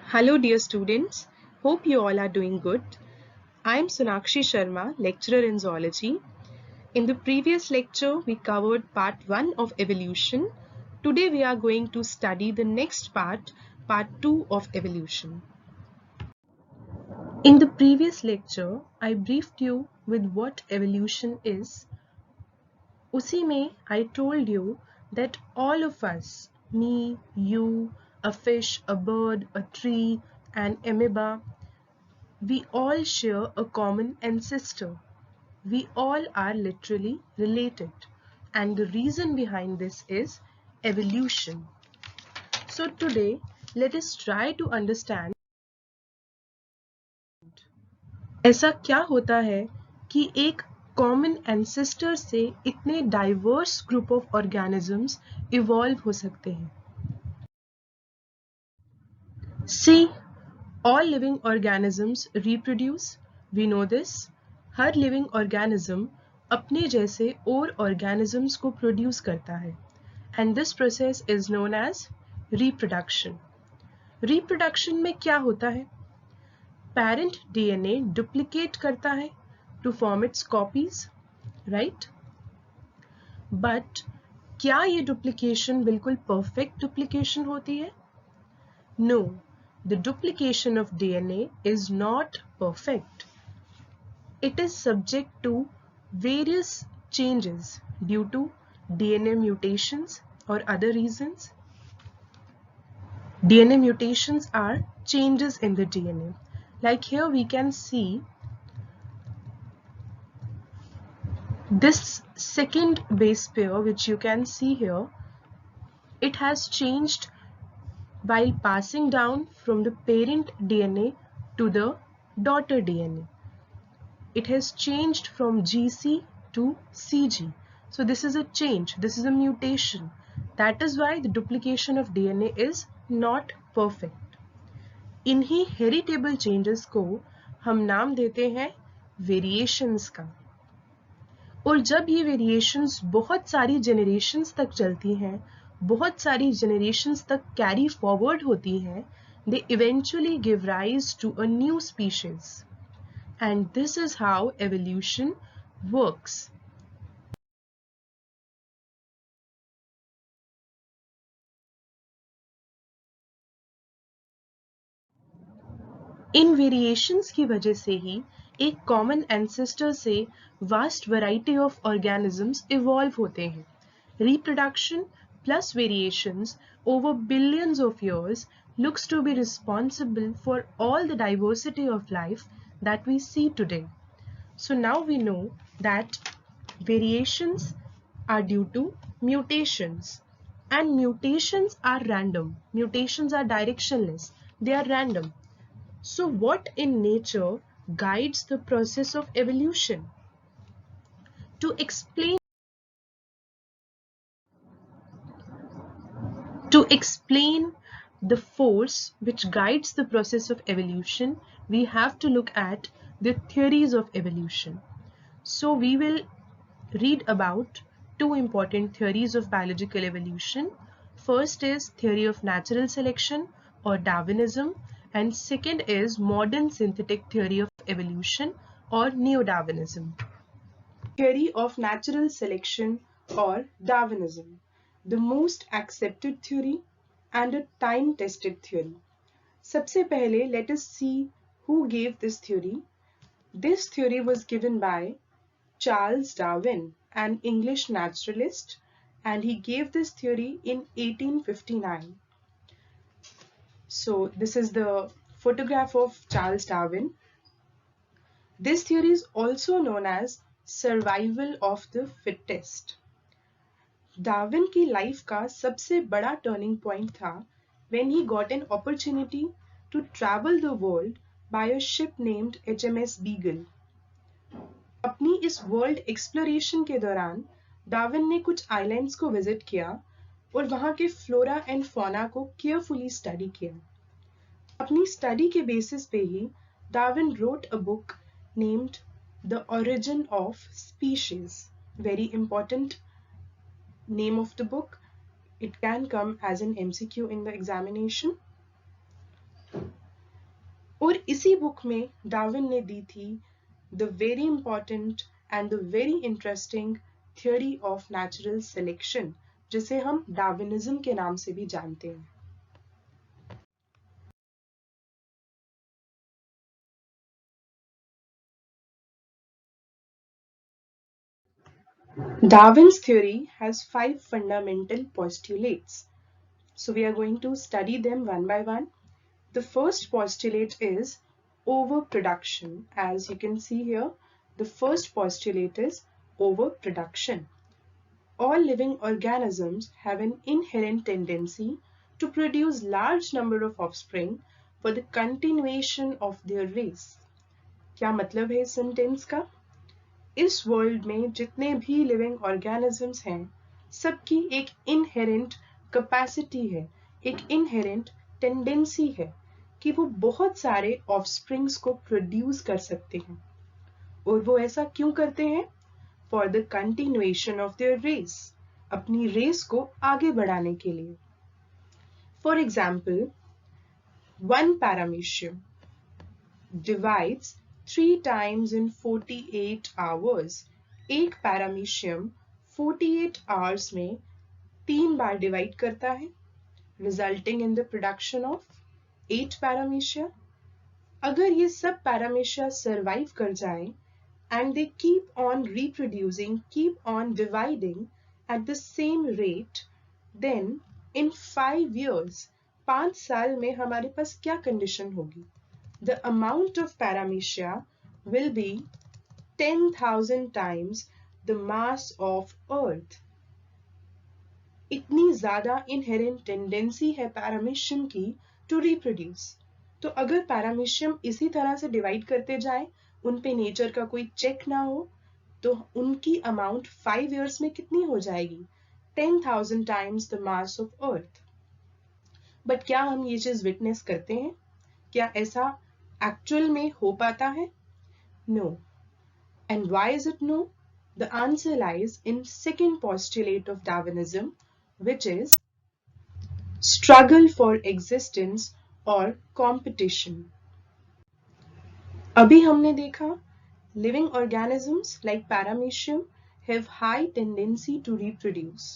Hello, dear students. Hope you all are doing good. I am Sonakshi Sharma, lecturer in zoology. In the previous lecture, we covered part 1 of evolution. Today, we are going to study the next part, part 2 of evolution. In the previous lecture, I briefed you with what evolution is. उसी में I told you that all of us, me, you, a fish, a bird, a tree, an amoeba, we all share a common ancestor. We all are literally related. And the reason behind this is evolution. So today, let us try to understand ऐसा क्या होता है कि एक common ancestor से इतने diverse group of organisms evolve हो सकते हैं. See, all living organisms reproduce. We know this. हर लिविंग ऑर्गेनिज्म अपने जैसे और ऑर्गेनिजम्स को प्रोड्यूस करता है and this process is known as reproduction. Reproduction में क्या होता है? पेरेंट डीएनए डुप्लीकेट करता है to form its copies, right? But क्या ये डुप्लीकेशन बिल्कुल परफेक्ट डुप्लीकेशन होती है? No, the duplication of DNA is not perfect. It is subject to various changes due to DNA mutations or other reasons. DNA mutations are changes in the DNA. Like here we can see this second base pair which you can see here. It has changed while passing down from the parent DNA to the daughter DNA. It has changed from GC to CG. So this is a change, this is a mutation. That is why the duplication of DNA is not perfect. इन्हीं heritable changes को हम नाम देते हैं variations का. और जब ये वेरिएशंस बहुत सारी जनरेशंस तक चलती हैं, बहुत सारी जनरेशंस तक कैरी फॉरवर्ड होती हैं, they eventually give rise to a new species. And this is how evolution works. In variations की वजह से ही एक कॉमन एंसेस्टर से vast variety of organisms evolve होते हैं. Reproduction plus variations over billions of years looks to be responsible for all the diversity of life that we see today. So now we know that variations are due to mutations, and mutations are random. Mutations are directionless. They are random. So what in nature guides the process of evolution? To explain the force which guides the process of evolution, we have to look at the theories of evolution. So we will read about two important theories of biological evolution. First is theory of natural selection or Darwinism, and second is modern synthetic theory of evolution or Neo-Darwinism. Theory of natural selection or Darwinism, the most accepted theory and a time-tested theory. सबसे पहले let us see who gave this theory. This theory was given by Charles Darwin, an English naturalist, and he gave this theory in 1859. So this is the photograph of Charles Darwin. This theory is also known as survival of the fittest. Darwin की life का सबसे बड़ा turning point था when he got an opportunity to travel the world by a ship named HMS Beagle. अपनी इस world exploration के दौरान Darwin ने कुछ आइलैंड्स को विजिट किया और वहां के फ्लोरा एंड फौना को केयरफुली स्टडी किया. अपनी स्टडी के बेसिस पे ही Darwin wrote a book named The Origin of Species. Very important name of the book. It can come as an MCQ in the examination. और इसी book में Darwin ने दी थी the very important and the very interesting theory of natural selection, जिसे हम Darwinism के नाम से भी जानते हैं। Darwin's theory has 5 fundamental postulates. So we are going to study them one by one. The first postulate is overproduction. As you can see here, the first postulate is overproduction. All living organisms have an inherent tendency to produce large number of offspring for the continuation of their race. क्या मतलब है इस sentence का? इस world में जितने भी living organisms हैं, सबकी एक इनहेरेंट कैपेसिटी है, एक इनहेरेंट टेंडेंसी है कि वो बहुत सारे ऑफस्प्रिंग्स को प्रोड्यूस कर सकते हैं। और वो ऐसा क्यों करते हैं? For the continuation of their race, अपनी रेस को आगे बढ़ाने के लिए। For example, one paramecium divides 3 times in 48 hours. एक पैरामीशियम 48 hours में 3 बार डिवाइड करता है, resulting in the production of 8 पैरामीशिया। अगर ये सब पैरामीशिया सर्वाइव कर जाए and they keep on reproducing, keep on dividing at the same rate, then in 5 years, 5 साल में हमारे पास क्या कंडीशन होगी? The amount of paramecia will be 10,000 times the mass of Earth. इतनी ज़्यादा inherent tendency है पैरामीशियम की to reproduce. तो अगर पैरामीशियम इसी तरह से डिवाइड करते जाए, उन पे नेचर का कोई चेक ना हो, तो उनकी अमाउंट 5 years में कितनी हो जाएगी? 10,000 times the mass of Earth. But क्या हम ये चीज विटनेस करते हैं? क्या ऐसा एक्चुअल में हो पाता है? No. And why is it no? The answer lies in second postulate of Darwinism, which is struggle for existence or competition. अभी हमने देखा living organisms like paramecium have high tendency to reproduce.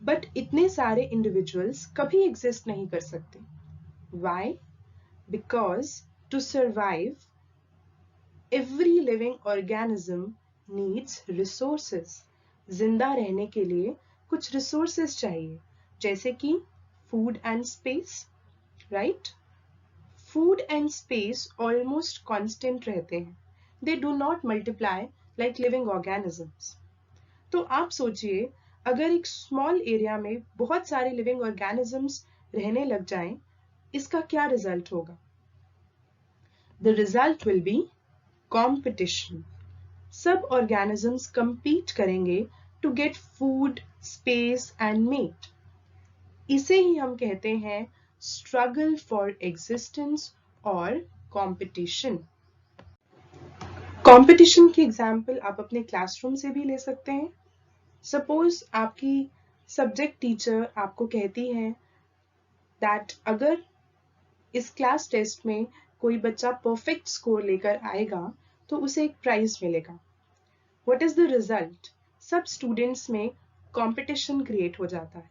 But इतने सारे individuals कभी exist नहीं कर सकते. Why? Because to survive, every living organism needs resources. जिंदा रहने के लिए कुछ resources चाहिए, जैसे कि food and space, right? Food and space almost constant रहते हैं. They do not multiply like living organisms. तो आप सोचिए, अगर एक small area में बहुत सारे living organisms रहने लग जाएं, इसका क्या result होगा? The result will be competition. सब organisms compete करेंगे to get food, space and mate. इसे ही हम कहते हैं struggle for existence और competition. Competition की example आप अपने classroom से भी ले सकते हैं. Suppose आपकी subject teacher आपको कहती है that अगर इस क्लास टेस्ट में कोई बच्चा परफेक्ट स्कोर लेकर आएगा तो उसे एक प्राइज मिलेगा. What is the result? सब स्टूडेंट्स में कंपटीशन क्रिएट हो जाता है,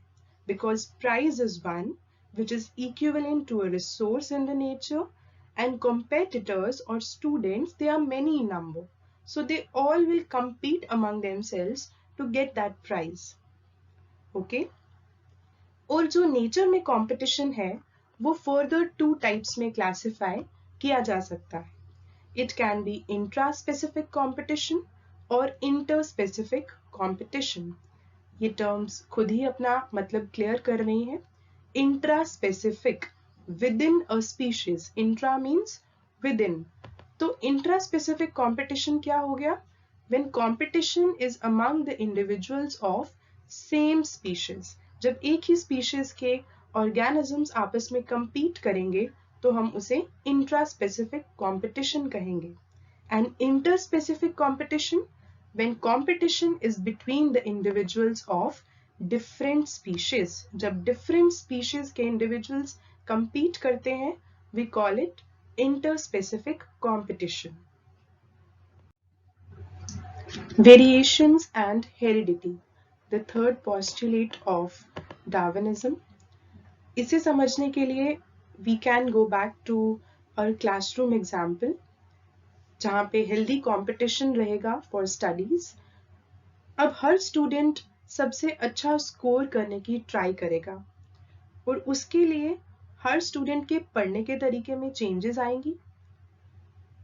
because prize is one which is equivalent to a resource in the nature, and competitors or students, they are many in number, so they all will compete among themselves to get that prize. Okay? और जो nature में competition है वो further 2 types में classify किया जा सकता है. It can be intra specific competition और इंटर स्पेसिफिक कंपटीशन. ये टर्म्स खुद ही अपना मतलब क्लियर कर रही हैं. Intra specific, with in a species. Intra means with in. तो इंट्रा स्पेसिफिक कंपटीशन क्या हो गया? When competition is among the individuals of same species. जब एक ही स्पीशीज के ऑर्गेनिजम्स आपस में compete करेंगे तो हम उसे इंट्रा स्पेसिफिक कंपटीशन कहेंगे. And inter specific competition, when competition is between the individuals of different species. जब डिफरेंट स्पीशीज के इंडिविजुअल्स compete करते हैं We call it interspecific competition. Variations and heredity, the third postulate of Darwinism. इसे समझने के लिए we can go back to our classroom example, जहाँ पे healthy competition रहेगा for studies. अब हर स्टूडेंट सबसे अच्छा स्कोर करने की ट्राई करेगा और उसके लिए हर स्टूडेंट के पढ़ने के तरीके में चेंजेस आएंगी.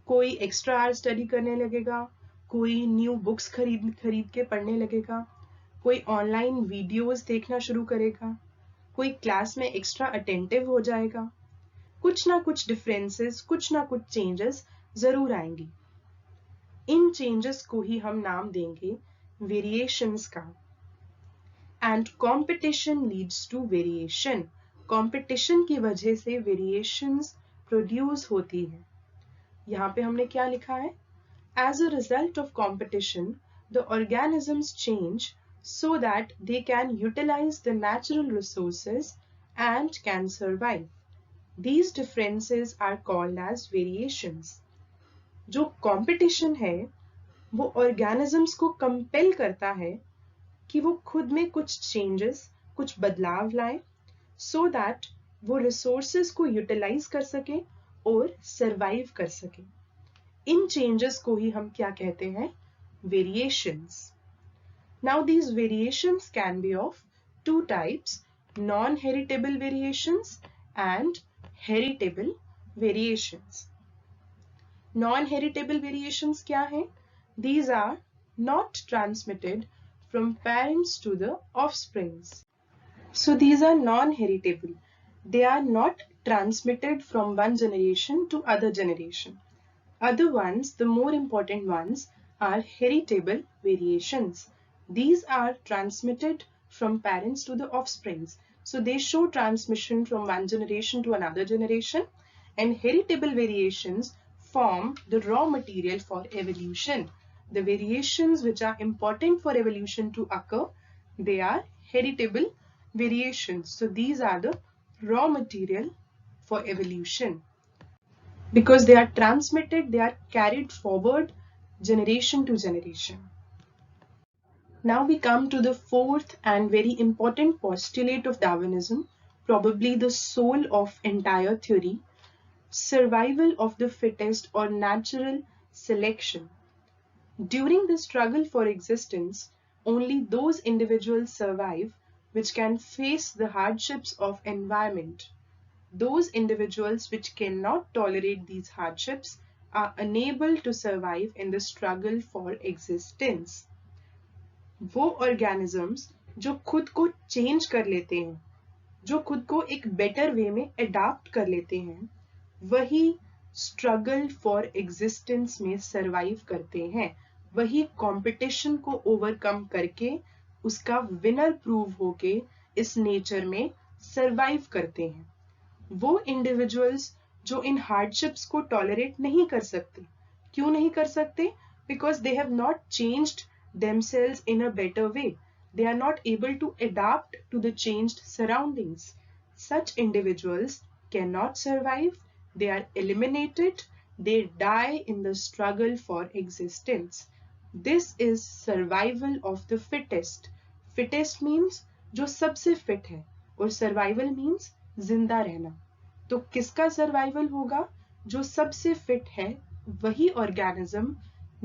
कोई एक्स्ट्रा आवर स्टडी करने लगेगा, कोई न्यू बुक्स खरीद के पढ़ने लगेगा, कोई ऑनलाइन वीडियोस देखना शुरू करेगा, कोई क्लास में एक्स्ट्रा अटेंटिव हो जाएगा. कुछ ना कुछ डिफरेंसेस, कुछ ना कुछ चेंजेस जरूर आएंगी. इन चेंजेस को ही हम नाम देंगे वेरिएशंस का. And competition leads to variation. Competition की वजह से वेरिएशंस प्रोड्यूस होती है. यहाँ पे हमने क्या लिखा है? As a result of competition, the organisms change so that they can utilize the natural resources and can survive. These differences are called as variations. जो competition है वो organisms को compel करता है कि वो खुद में कुछ changes, कुछ बदलाव लाएं so that वो resources को utilize कर सके और survive कर सके. इन changes को ही हम क्या कहते हैं? Variations. Now these variations can be of two types, non-heritable variations and heritable variations. Non-heritable variations क्या हैं? These are not transmitted from parents to the offsprings. So these are non-heritable. They are not transmitted from one generation to other generation. Other ones, the more important ones, are heritable variations. These are transmitted from parents to the offsprings. So they show transmission from one generation to another generation, and heritable variations form the raw material for evolution. The variations which are important for evolution to occur, they are heritable variations. So these are the raw material for evolution. Because they are transmitted, they are carried forward generation to generation. Now we come to the fourth and very important postulate of Darwinism, probably the soul of entire theory, survival of the fittest or natural selection. During the struggle for existence, only those individuals survive which can face the hardships of environment. Those individuals which cannot tolerate these hardships are unable to survive in the struggle for existence. वो organisms जो खुद को change कर लेते हैं, जो खुद को एक better way में adapt कर लेते हैं, वही struggle for existence में survive करते हैं, वही competition को overcome करके उसका winner prove होके इस nature में survive करते हैं. वो इंडिविजुअल्स जो इन हार्डशिप्स को टॉलरेट नहीं कर सकते. क्यों नहीं कर सकते? Because they have not changed themselves in a better way. They are not able to adapt to the changed surroundings. Such individuals cannot survive. They are eliminated. They die in the struggle for existence. This is survival of the fittest. Fittest means जो सबसे fit है और survival means जिंदा रहना. तो किसका survival होगा? जो सबसे फिट है वही ऑर्गेनिज्म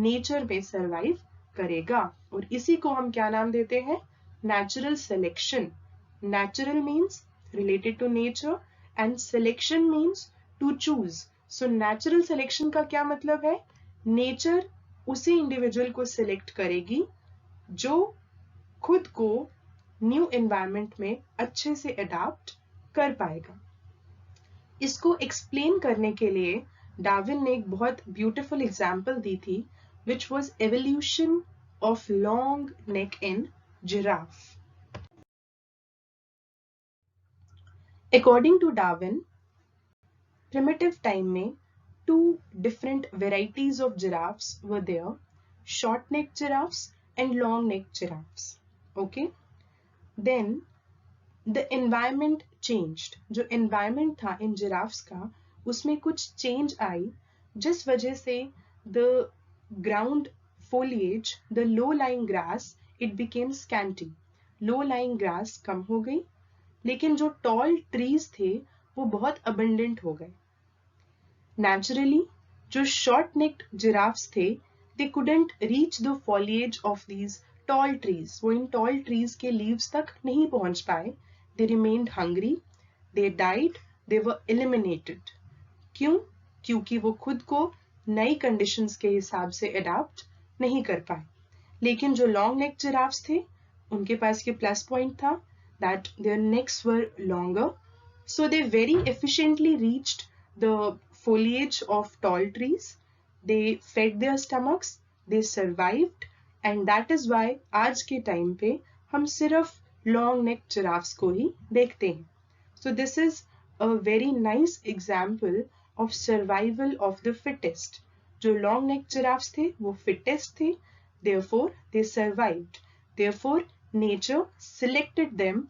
नेचर में सर्वाइव करेगा. और इसी को हम क्या नाम देते हैं? Natural selection. Natural means related to nature and selection means to choose. So natural selection का क्या मतलब है? नेचर उसी इंडिविजुअल को सिलेक्ट करेगी जो खुद को न्यू एनवायरनमेंट में अच्छे से अडॉप्ट कर पाएगा. इसको एक्सप्लेन करने के लिए डार्विन ने एक बहुत ब्यूटीफुल एग्जाम्पल दी थी, which was evolution of long neck in giraffe. According to Darwin, primitive time में two different varieties of giraffes were there, short neck giraffes and long neck giraffes. Okay, then the environment changed. जो environment था इन giraffes का उसमें कुछ change आई, जिस वजह से the ground foliage, the low-lying grass, it became scanty. Low-lying grass कम हो गई, लेकिन जो tall trees थे वो बहुत abundant हो गए. Naturally, जो short-necked giraffes थे, they couldn't reach the foliage of these tall trees. वो इन tall trees के leaves तक नहीं पहुंच पाए. They remained hungry. They died. They were eliminated. क्यों? क्योंकि वो खुद को नई conditions के हिसाब से adapt नहीं कर पाए. लेकिन जो लॉन्ग नेक जिराफ्स थे उनके पास ये प्लस पॉइंट था that their necks were longer, so they very efficiently reached the foliage of tall trees. They fed their stomachs, they survived, and that is why आज के टाइम पे हम सिर्फ long neck giraffes को ही देखते हैं. So this is a very nice example of survival of the fittest. जो long neck giraffes थे वो फिटेस्ट थे, therefore they survived. Therefore nature selected them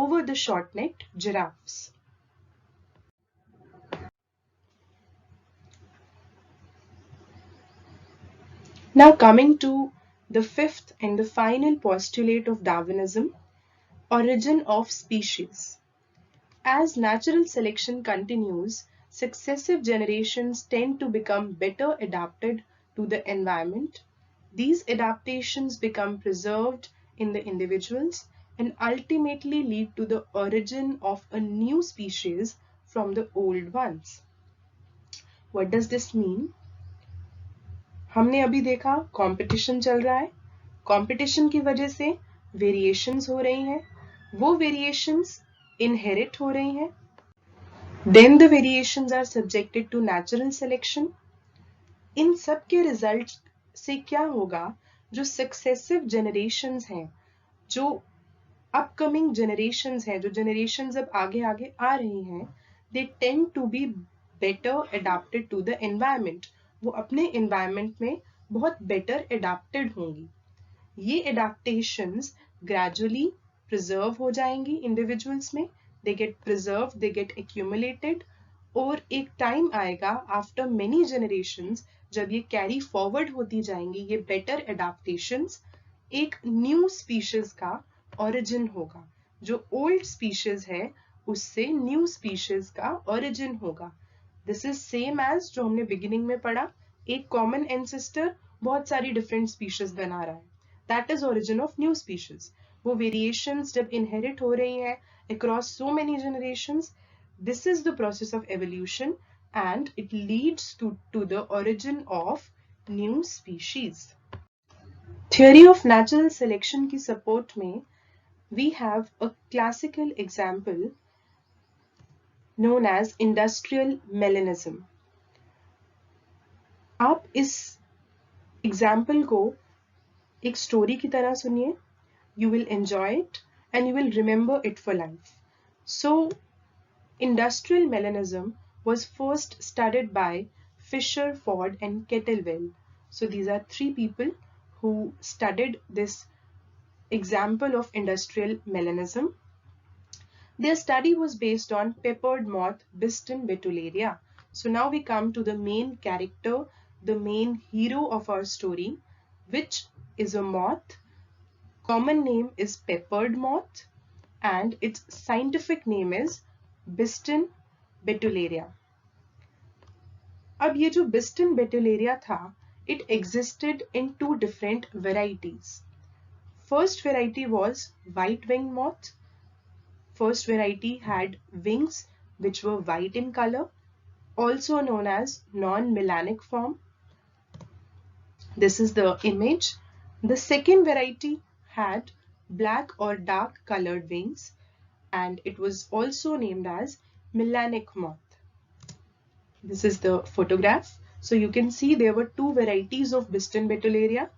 over the short-necked giraffes. Now coming to the fifth and the final postulate of Darwinism, origin of species. As natural selection continues, successive generations tend to become better adapted to the environment. These adaptations become preserved in the individuals and ultimately lead to the origin of a new species from the old ones. What does this mean? हमने अभी देखा competition चल रहा है, competition की वजह से variations हो रही हैं, वो वेरिएशंस इनहेरिट हो रही हैं, then the variations are subjected to natural selection. इन सब के रिजल्ट से क्या होगा? जो सक्सेसिव जनरेशंस हैं, जो अपकमिंग जनरेशंस हैं, जो जनरेशंस अब आगे आगे आ रही हैं, they tend to be better adapted to the environment. वो अपने environment में बहुत better adapted होंगी. ये adaptations gradually preserve हो जाएंगी individuals में, they get preserved, they get accumulated, और एक टाइम आएगा आफ्टर मेनी जनरेशंस जब ये कैरी फॉरवर्ड होती जाएंगी, ये बेटर एडाप्टेशंस, एक न्यू स्पीशीज का ओरिजिन होगा. जो ओल्ड स्पीशीज है उससे न्यू स्पीशीज का ओरिजिन होगा. दिस इज सेम एज जो हमने बिगिनिंग में पढ़ा, एक कॉमन एंसेस्टर बहुत सारी डिफरेंट स्पीशीज बना रहा है, that is origin of new species. वो वेरिएशंस जब इनहेरिट हो रही हैं across so many generations, this is the process of evolution and it leads to the origin of new species. Theory of natural selection की support में we have a classical example known as industrial melanism. आप इस example को एक story की तरह सुनिए, you will enjoy it and you will remember it for life. So, industrial melanism was first studied by Fisher, Ford and Kettlewell. So, these are three people who studied this example of industrial melanism. Their study was based on peppered moth Biston betullaria. So, now we come to the main character, the main hero of our story, which is a moth. Common name is peppered moth and its scientific name is Biston betullaria. अब ये जो Biston betullaria था, it existed in two different varieties. First variety was white-winged moth. First variety had wings which were white in color, also known as non-melanic form. This is the image. The second variety had black or dark colored wings and it was also named as melanic moth. This is the photograph. So you can see there were two varieties of Biston betullaria.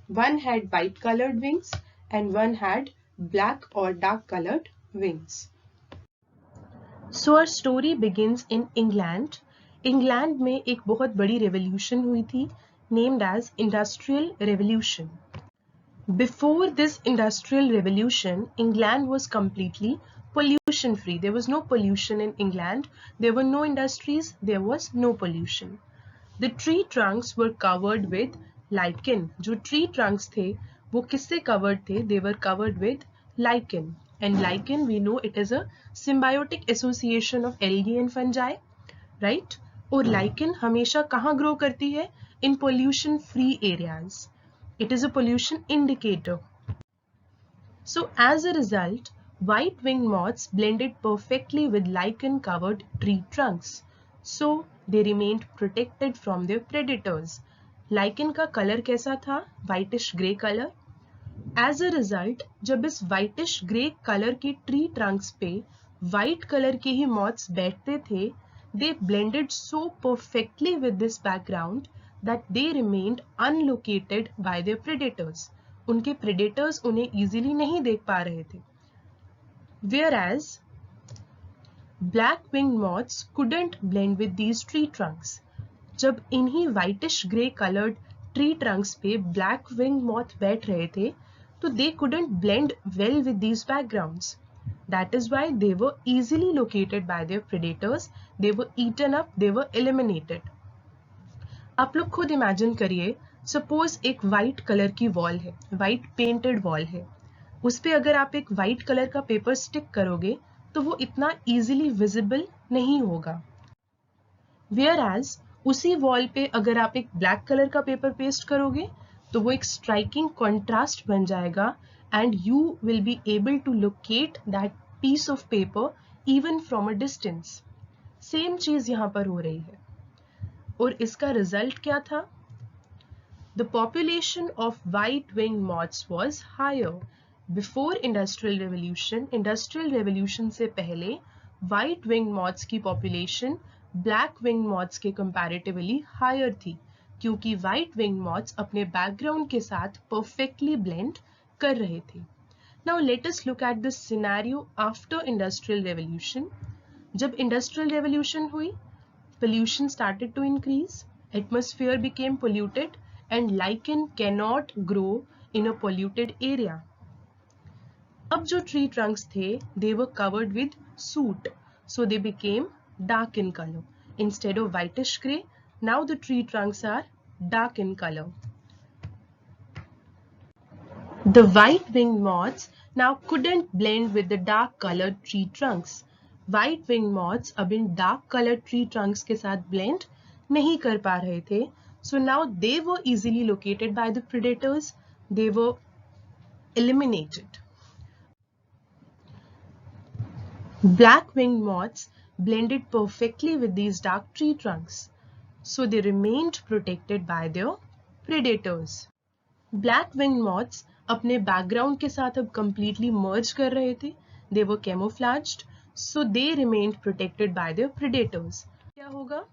One had white colored wings and one had black or dark colored wings. So our story begins in England. England में एक बहुत बड़ी revolution हुई थी named as Industrial Revolution. Before this industrial revolution, England was completely pollution pollution free. There was no pollution in England. There were no industries. There was no pollution. The tree trunks were covered with lichen. जो tree trunks थे वो किससे covered थे? They were covered with lichen. And lichen, we know it is a symbiotic association of algae and fungi, right? और lichen हमेशा कहाँ grow करती है? In pollution free areas. It is a pollution indicator. So as a result, white-winged moths blended perfectly with lichen-covered tree trunks. So they remained protected from their predators. Lichen का color कैसा था? Whitish grey color. As a result, जब इस whitish grey color के tree trunks पे white color के ही moths बैठते थे, they blended so perfectly with this background that they remained unlocated by their predators. उनके predators उन्हें easily नहीं देख पा रहे थे. Whereas black-winged moths couldn't blend with these tree trunks. जब इन्हीं whitish grey colored tree trunks पे black-winged moth बैठ रहे थे, तो they couldn't blend well with these backgrounds. That is why they were easily located by their predators. They were eaten up. They were eliminated. आप लोग खुद imagine करिए, suppose एक वाइट कलर की वॉल है, वाइट पेंटेड वॉल है, उस पे अगर आप एक वाइट कलर का पेपर स्टिक करोगे तो वो इतना इजीली विजिबल नहीं होगा. Whereas उसी वॉल पे अगर आप एक ब्लैक कलर का पेपर पेस्ट करोगे तो वो एक स्ट्राइकिंग कॉन्ट्रास्ट बन जाएगा and you will be able to locate that piece of paper even from a distance. Same चीज यहाँ पर हो रही है. और इसका रिजल्ट क्या था? The population of white-winged moths was higher. Before Industrial Revolution, Industrial Revolution से पहले white-winged moths की population black-winged moths के comparatively higher थी, क्योंकि white-winged moths अपने background के साथ perfectly blend कर रहे थे. Now let us look at the scenario after Industrial Revolution. जब Industrial Revolution हुई, pollution started to increase, atmosphere became polluted, and lichen cannot grow in a polluted area. अब जो tree trunks थे, they were covered with soot, so they became dark in color. Instead of whitish grey, now the tree trunks are dark in color. The white-winged moths now couldn't blend with the dark-colored tree trunks. White-winged moths अब इन dark-colored tree trunks के साथ blend नहीं कर पा रहे थे. So now they were easily located by the predators. They were eliminated. Black-winged moths blended perfectly with these dark tree trunks. So they remained protected by their predators. Black-winged moths अपने background के साथ अब completely merge कर रहे थे. They were camouflaged. So they remained protected by their predators. क्या होगा?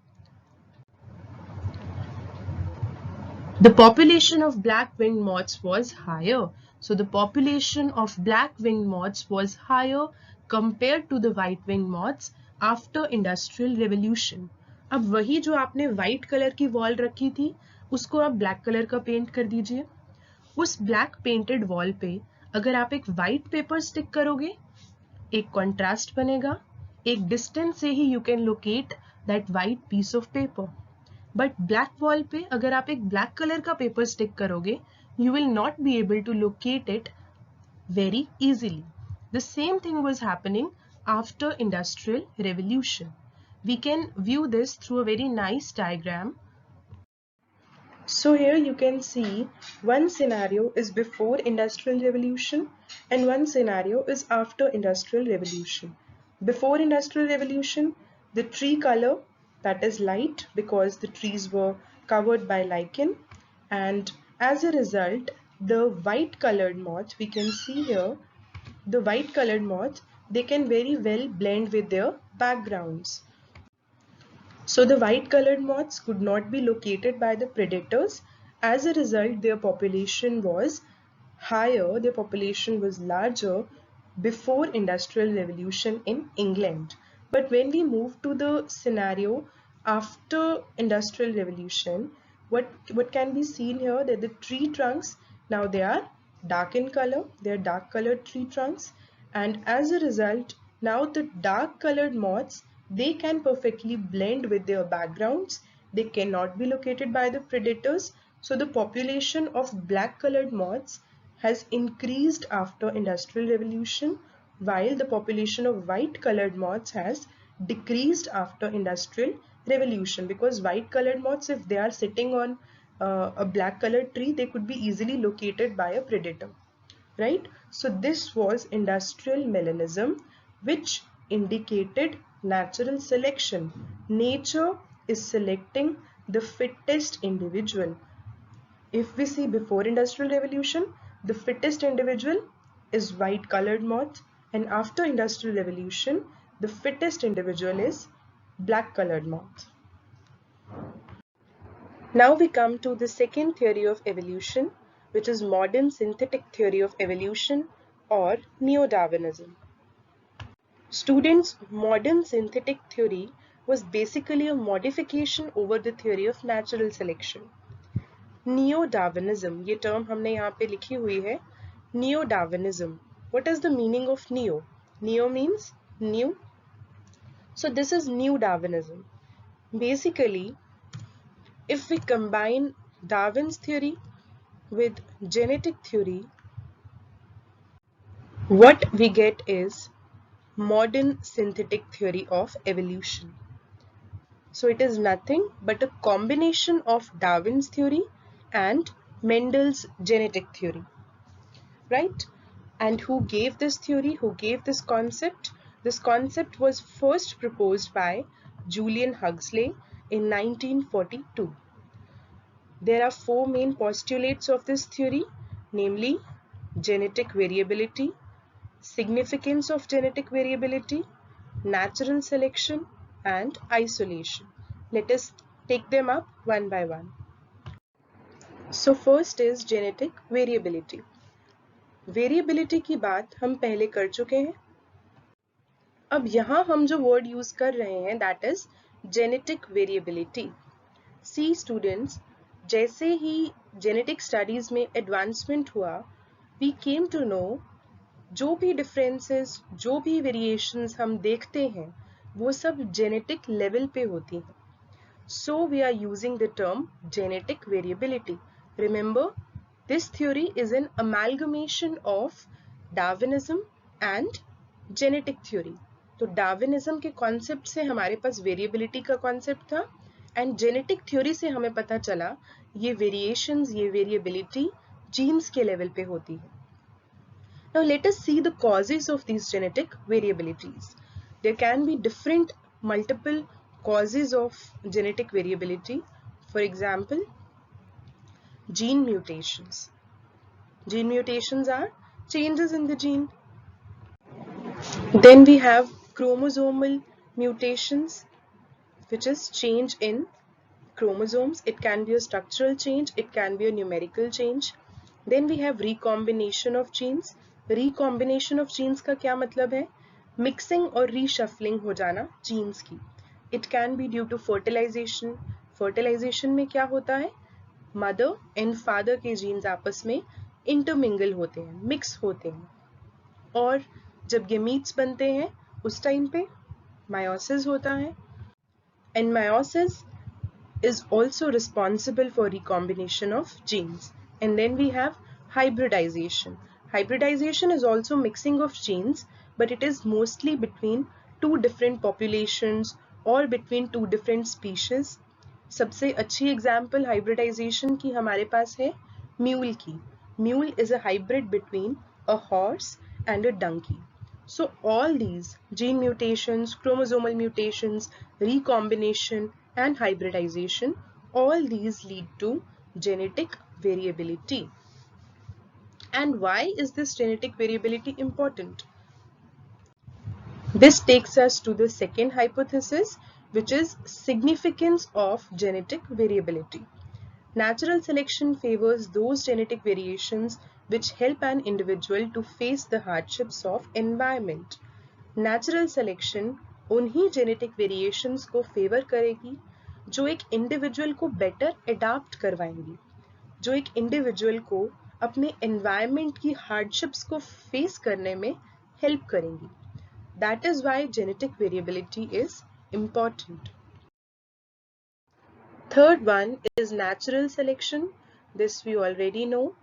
The population of black-winged moths was higher. So the population of black-winged moths was higher compared to the white-winged moths after Industrial Revolution. अब वही जो आपने white color की wall रखी थी, उसको आप black color का paint कर दीजिए. उस black painted wall पे अगर आप एक white paper stick करोगे, एक contrast बनेगा. एक distance से ही you can locate that white piece of paper. But black wall पे अगर आप एक black color का paper stick करोगे, you will not be able to locate it very easily. The same thing was happening after Industrial Revolution. We can view this through a very nice diagram. So here you can see one scenario is before Industrial Revolution and one scenario is after Industrial Revolution. Before Industrial Revolution, the tree color, that is light because the trees were covered by lichen, and as a result the white colored moths, we can see here the white colored moths, they can very well blend with their backgrounds. So the white colored moths could not be located by the predators. As a result, their population was higher, their population was larger before Industrial Revolution in England. But when we move to the scenario after Industrial Revolution, what can be seen here, that the tree trunks, now they are dark in color, they are dark colored tree trunks, and as a result Now the dark colored moths, they can perfectly blend with their backgrounds. They cannot be located by the predators. So the population of black colored moths has increased after Industrial Revolution, while the population of white colored moths has decreased after Industrial Revolution, because white colored moths, if they are sitting on a black colored tree, they could be easily located by a predator, right? So this was industrial melanism, which indicated natural selection. Nature is selecting the fittest individual. If we see before Industrial Revolution, the fittest individual is white colored moth, and after Industrial Revolution, the fittest individual is black colored moth. Now we come to the second theory of evolution, which is modern synthetic theory of evolution, or Neo-Darwinism. Students, modern synthetic theory was basically a modification over the theory of natural selection. Neo-Darwinism, ये term हमने यहाँ पे लिखी हुई है. Neo-Darwinism. What is the meaning of neo? Neo means new. So this is New Darwinism. Basically, if we combine Darwin's theory with genetic theory, what we get is modern synthetic theory of evolution. So it is nothing but a combination of Darwin's theory and Mendel's genetic theory, right? And who gave this theory? Who gave this concept? This concept was first proposed by Julian Huxley in 1942. There are four main postulates of this theory, namely genetic variability, significance of genetic variability, natural selection, and isolation. Let us take them up one by one. So first is genetic variability. Variability की बात हम पहले कर चुके हैं. अब यहाँ हम जो word use कर रहे हैं, that is genetic variability. See students, जैसे ही जेनेटिक स्टडीज में एडवांसमेंट हुआ, वी केम टू नो जो भी डिफरेंसेस, जो भी वेरिएशंस हम देखते हैं, वो सब जेनेटिक लेवल पे होती हैं. So we are using the term genetic variability. Remember, this theory is an amalgamation of Darwinism and genetic theory. तो डार्विनिज्म के कॉन्सेप्ट से हमारे पास वेरिएबिलिटी का कॉन्सेप्ट था, एंड जेनेटिक थ्योरी से हमें पता चला ये वेरिएशंस, ये वेरिएबिलिटी जीन्स के लेवल पे होती है. Now let us see the causes of these genetic variabilities. There can be different multiple causes of genetic variability. For example, gene mutations. Gene mutations are changes in the gene. Then we have chromosomal mutations, which is change in chromosomes. It can be a structural change, it can be a numerical change. Then we have recombination of genes. Recombination of genes का क्या मतलब है? Mixing और reshuffling हो जाना genes की. It can be due to fertilization. Fertilization में क्या होता है? Mother and father के genes आपस में intermingle होते हैं, mix होते हैं. और जब gametes बनते हैं, उस टाइम पे meiosis होता है. And meiosis is also responsible for recombination of genes. And then we have hybridization. Hybridization is also mixing of genes, but it is mostly between two different populations or between two different species. सबसे अच्छी example hybridization की हमारे पास है mule की. Mule is a hybrid between a horse and a donkey. So all these gene mutations, chromosomal mutations, recombination and hybridization, all these lead to genetic variability. And why is this genetic variability important? This takes us to the second hypothesis, which is significance of genetic variability. Natural selection favors those genetic variations which help an individual to face the hardships of environment. Natural selection उन्हीं genetic variations को favor करेगी जो एक individual को better adapt करवाएंगी, जो एक individual को अपने environment की hardships को face करने में help करेंगी. That is why genetic variability is important. Third one is natural selection. This we already know.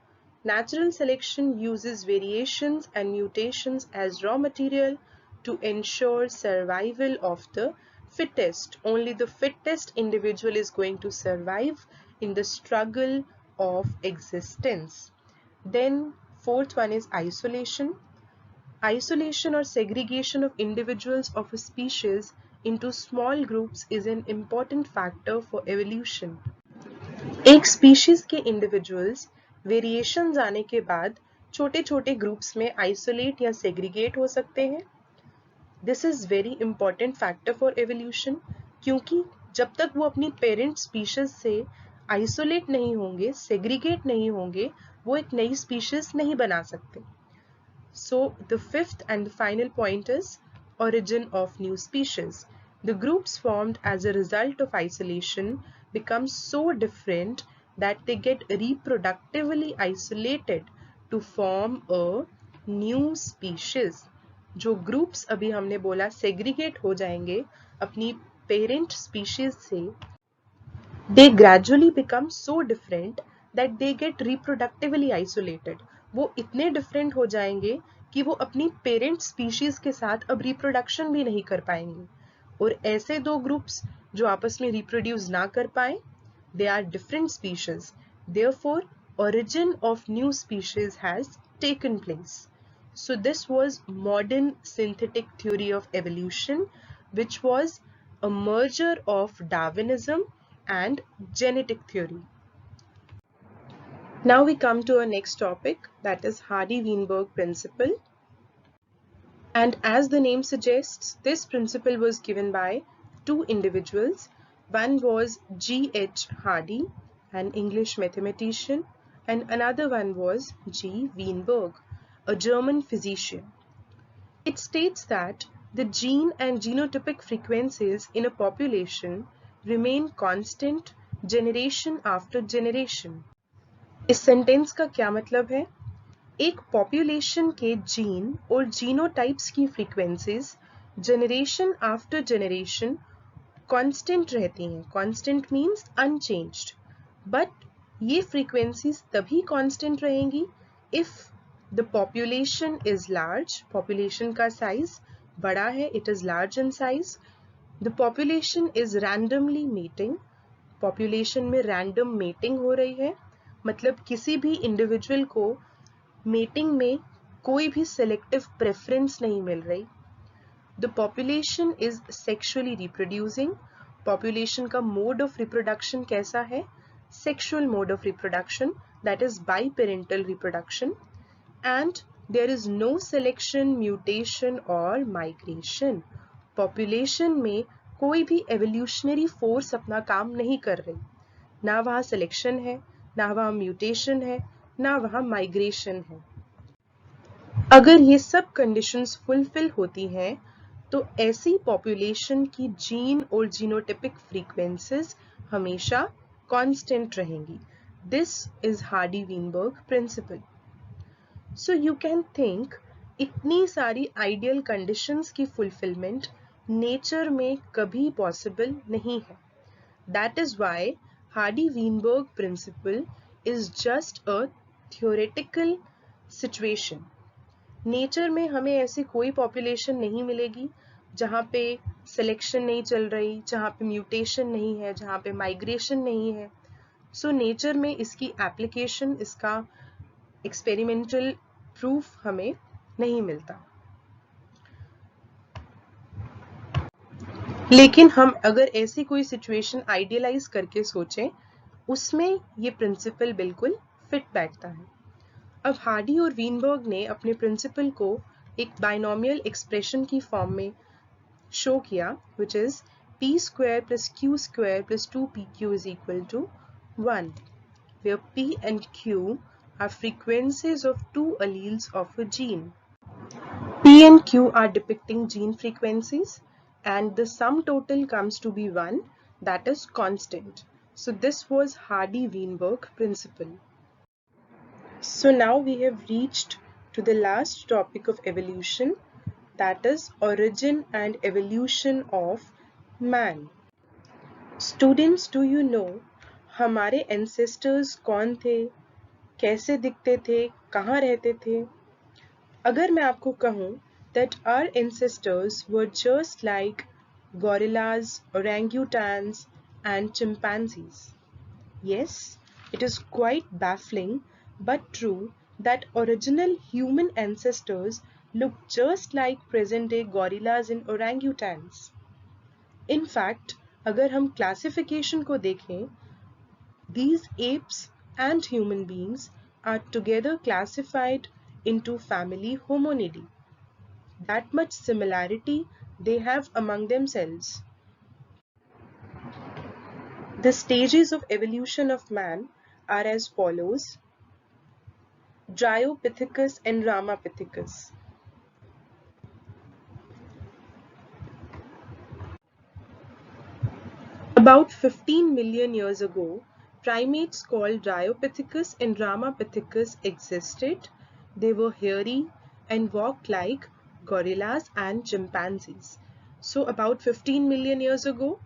Natural selection uses variations and mutations as raw material to ensure survival of the fittest. Only the fittest individual is going to survive in the struggle of existence. Then fourth one is isolation. Isolation or segregation of individuals of a species into small groups is an important factor for evolution. एक species के individuals variations आने के बाद छोटे छोटे groups में isolate या segregate हो सकते हैं. This is very important factor for evolution, क्योंकि जब तक वो अपनी पेरेंट स्पीशीज से आइसोलेट नहीं होंगे, सेग्रीगेट नहीं होंगे, वो एक नई स्पीशीज नहीं बना सकते. So the fifth and the final point is origin of new species. The groups formed as a result of isolation become so different that they get reproductively isolated to form a new species. जो groups अभी हमने बोला segregate हो जाएंगे अपनी parent species से, they gradually become so different that they get reproductively isolated. वो इतने डिफरेंट हो जाएंगे कि वो अपनी पेरेंट स्पीशीज के साथ अब रिप्रोडक्शन भी नहीं कर पाएंगे. और ऐसे दो ग्रुप्स जो आपस में रिप्रोड्यूस ना कर पाए, they are different species. Therefore origin of new species has taken place. So this was modern synthetic theory of evolution, which was a merger of Darwinism and genetic theory. Now we come to our next topic, that is Hardy-Weinberg principle. And as the name suggests, this principle was given by two individuals. One was G.H. Hardy, an English mathematician, and another one was G. Weinberg, a German physician. It states that the gene and genotypic frequencies in a population remain constant generation after generation. इस sentence का क्या मतलब है? एक population के gene और genotypes की frequencies generation after generation constant रहती हैं. Constant means unchanged. बट ये फ्रीक्वेंसीज तभी कांस्टेंट रहेंगी if the population is large. Population का साइज बड़ा है, it is large in size. The population is randomly mating. Population में रैंडम मेटिंग हो रही है, मतलब किसी भी इंडिविजुअल को मेटिंग में कोई भी सेलेक्टिव प्रेफरेंस नहीं मिल रही. The population is sexually reproducing. Population का मोड ऑफ रिप्रोडक्शन कैसा है? Sexual mode of reproduction, that is biparental reproduction. And there is no selection, mutation और माइग्रेशन. पॉपुलेशन में कोई भी एवोल्यूशनरी फोर्स अपना काम नहीं कर रही. ना वहाँ सिलेक्शन है, ना वहाँ म्यूटेशन है, ना वहाँ माइग्रेशन है. अगर ये सब कंडीशंस फुलफिल होती हैं तो ऐसी पॉपुलेशन की जीन और जीनोटिपिक फ्रीक्वेंसीज हमेशा कांस्टेंट रहेंगी. This is Hardy Weinberg principle. So you can think इतनी सारी आइडियल कंडीशंस की फुलफिलमेंट नेचर में कभी पॉसिबल नहीं है. That is why Hardy Weinberg principle is just a theoretical situation. Nature में हमें ऐसी कोई पॉपुलेशन नहीं मिलेगी जहाँ पे सिलेक्शन नहीं चल रही, जहाँ पे म्यूटेशन नहीं है, जहाँ पे माइग्रेशन नहीं है. सो नेचर में इसकी एप्लीकेशन, इसका एक्सपेरिमेंटल प्रूफ हमें नहीं मिलता. लेकिन हम अगर ऐसी कोई सिचुएशन आइडियलाइज करके सोचें, उसमें ये प्रिंसिपल बिल्कुल फिट बैठता है. अब हार्डी और वीनबर्ग ने अपने प्रिंसिपल को एक बाइनोमियल एक्सप्रेशन की फॉर्म में शो किया, which is p square plus q square plus 2pq is equal to 1, where p and q are frequencies of two alleles of a gene. p and q are depicting gene frequencies and the sum total comes to be 1, that is constant. So this was Hardy-Weinberg principle. So now we have reached to the last topic of evolution, that is origin and evolution of man. Students, do you know हमारे ancestors कौन थे, कैसे दिखते थे, कहाँ रहते थे? अगर मैं आपको कहूँ that our ancestors were just like gorillas, orangutans and chimpanzees. Yes, it is quite baffling but true that original human ancestors looked just like present day gorillas and orangutans. In fact, अगर हम classification को देखें, these apes and human beings are together classified into family Hominidae. That much similarity they have among themselves. The stages of evolution of man are as follows: Dryopithecus and Ramapithecus. About 15 million years ago, primates called Dryopithecus and Ramapithecus existed. They were hairy and walked like gorillas and chimpanzees. So about 15 million years ago,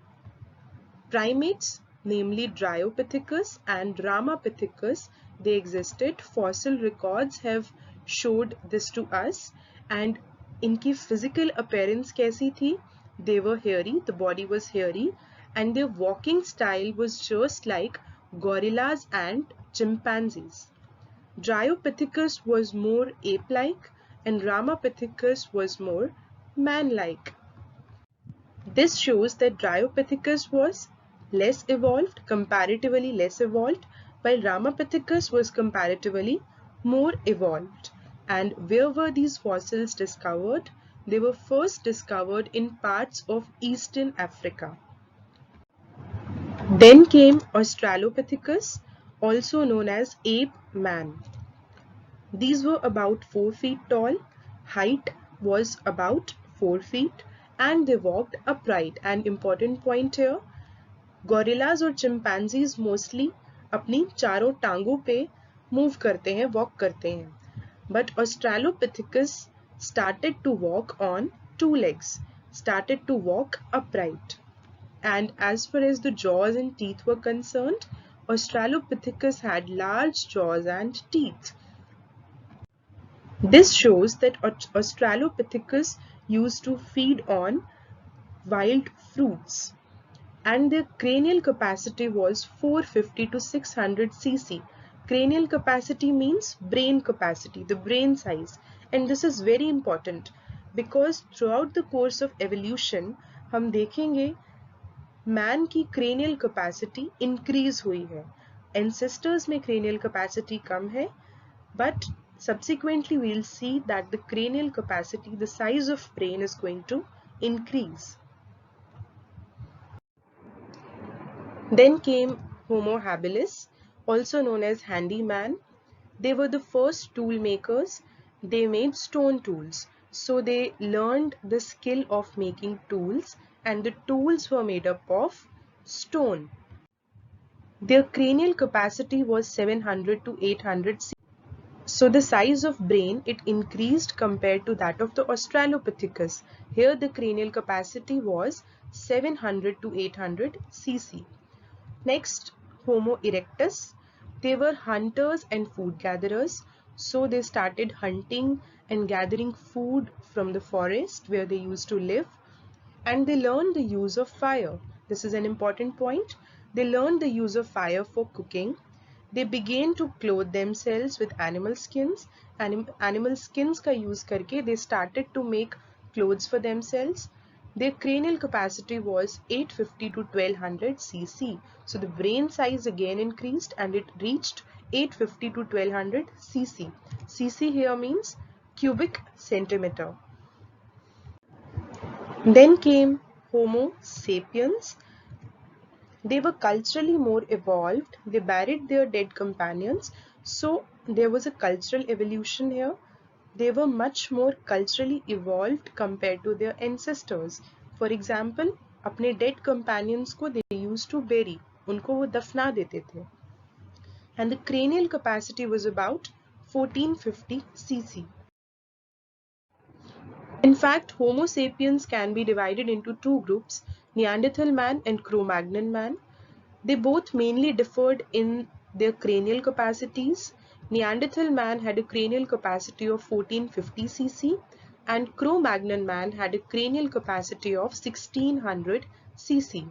primates, namely Dryopithecus and Ramapithecus, they existed. Fossil records have showed this to us. And इनकी physical appearance कैसी थी? They were hairy, the body was hairy, and their walking style was just like gorillas and chimpanzees. Dryopithecus was more ape-like and Ramapithecus was more man-like. This shows that Dryopithecus was less evolved, comparatively less evolved, while Ramapithecus was comparatively more evolved. And where were these fossils discovered? They were first discovered in parts of Eastern Africa. Then came Australopithecus, also known as ape man. These were about 4 feet tall, height was about 4 feet, and they walked upright. An important point here, gorillas और chimpanzees mostly अपनी चारों टांगों पे move करते हैं, walk करते हैं. But Australopithecus started to walk on 2 legs, started to walk upright. And as far as the jaws and teeth were concerned, Australopithecus had large jaws and teeth. This shows that Australopithecus used to feed on wild fruits, and their cranial capacity was 450 to 600 cc. Cranial capacity means brain capacity, the brain size, and this is very important because throughout the course of evolution हम देखेंगे man की cranial capacity increase हुई है. Ancestors में cranial capacity कम है, but subsequently we'll see that the cranial capacity, the size of brain is going to increase. Then came Homo habilis, also known as handyman. They were the first tool makers. They made stone tools. So they learned the skill of making tools, and the tools were made up of stone. Their cranial capacity was 700 to 800 cc. So the size of brain, it increased compared to that of the Australopithecus. Here the cranial capacity was 700 to 800 cc. Next, Homo erectus. They were hunters and food gatherers. So they started hunting and gathering food from the forest where they used to live. And they learned the use of fire. This is an important point. They learned the use of fire for cooking. They began to clothe themselves with animal skins. Animal skins का use करके they started to make clothes for themselves. Their cranial capacity was 850 to 1200 cc. So the brain size again increased and it reached 850 to 1200 cc. cc here means cubic centimeter. Then came Homo sapiens. They were culturally more evolved. They buried their dead companions. So there was a cultural evolution here. They were much more culturally evolved compared to their ancestors. For example, अपने dead companions को they used to bury. उनको वो दफना देते थे. And the cranial capacity was about 1450 cc. In fact, Homo sapiens can be divided into two groups, Neanderthal man and Cro-Magnon man. They both mainly differed in their cranial capacities. Neanderthal man had a cranial capacity of 1450 cc and Cro-Magnon man had a cranial capacity of 1600 cc.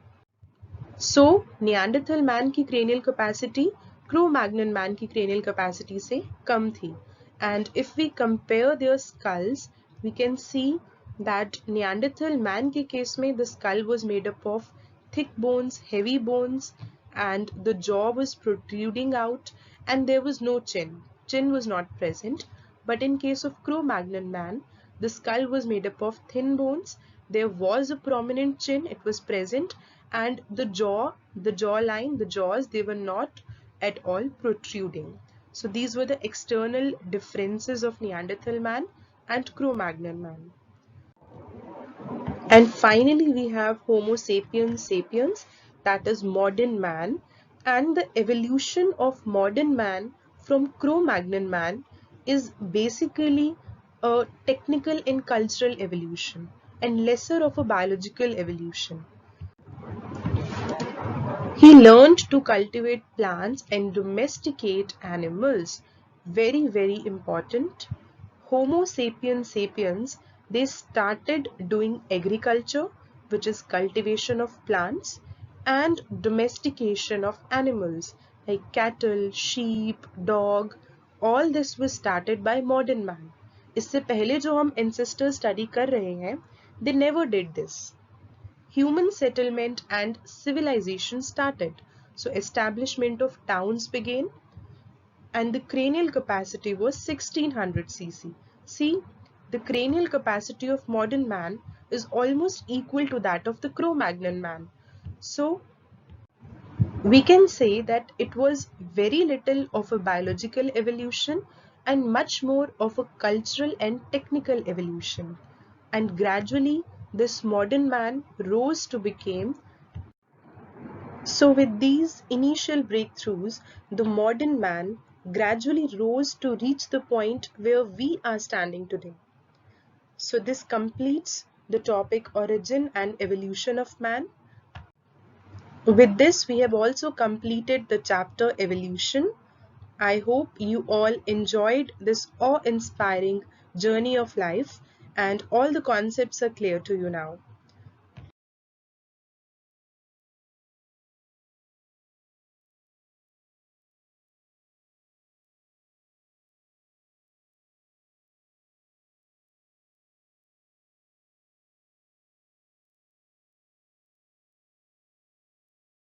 So, Neanderthal man की cranial capacity Cro-Magnon man की cranial capacity से कम थी. And if we compare their skulls, we can see that Neanderthal man के case में the skull was made up of thick bones, heavy bones, and the jaw was protruding out and there was no chin. Chin was not present. But in case of Cro-Magnon man, the skull was made up of thin bones. There was a prominent chin, it was present, and the jawline, the jaws, they were not at all protruding. So these were the external differences of Neanderthal man and Cro-Magnon man. And finally, we have Homo sapiens sapiens, that is modern man, and the evolution of modern man from Cro-Magnon man is basically a technical and cultural evolution and lesser of a biological evolution. He learned to cultivate plants and domesticate animals. Very, very important. Homo sapiens sapiens, they started doing agriculture, which is cultivation of plants, and domestication of animals like cattle, sheep, dog. All this was started by modern man. इससे पहले जो हम ancestors study कर रहे हैं, they never did this. Human settlement and civilization started. So establishment of towns began and the cranial capacity was 1600 cc. See, the cranial capacity of modern man is almost equal to that of the Cro-Magnon man. So we can say that it was very little of a biological evolution and much more of a cultural and technical evolution. And gradually this modern man rose to become. So with these initial breakthroughs, the modern man gradually rose to reach the point where we are standing today. So this completes the topic origin and evolution of man. With this, we have also completed the chapter evolution. I hope you all enjoyed this awe-inspiring journey of life and all the concepts are clear to you now.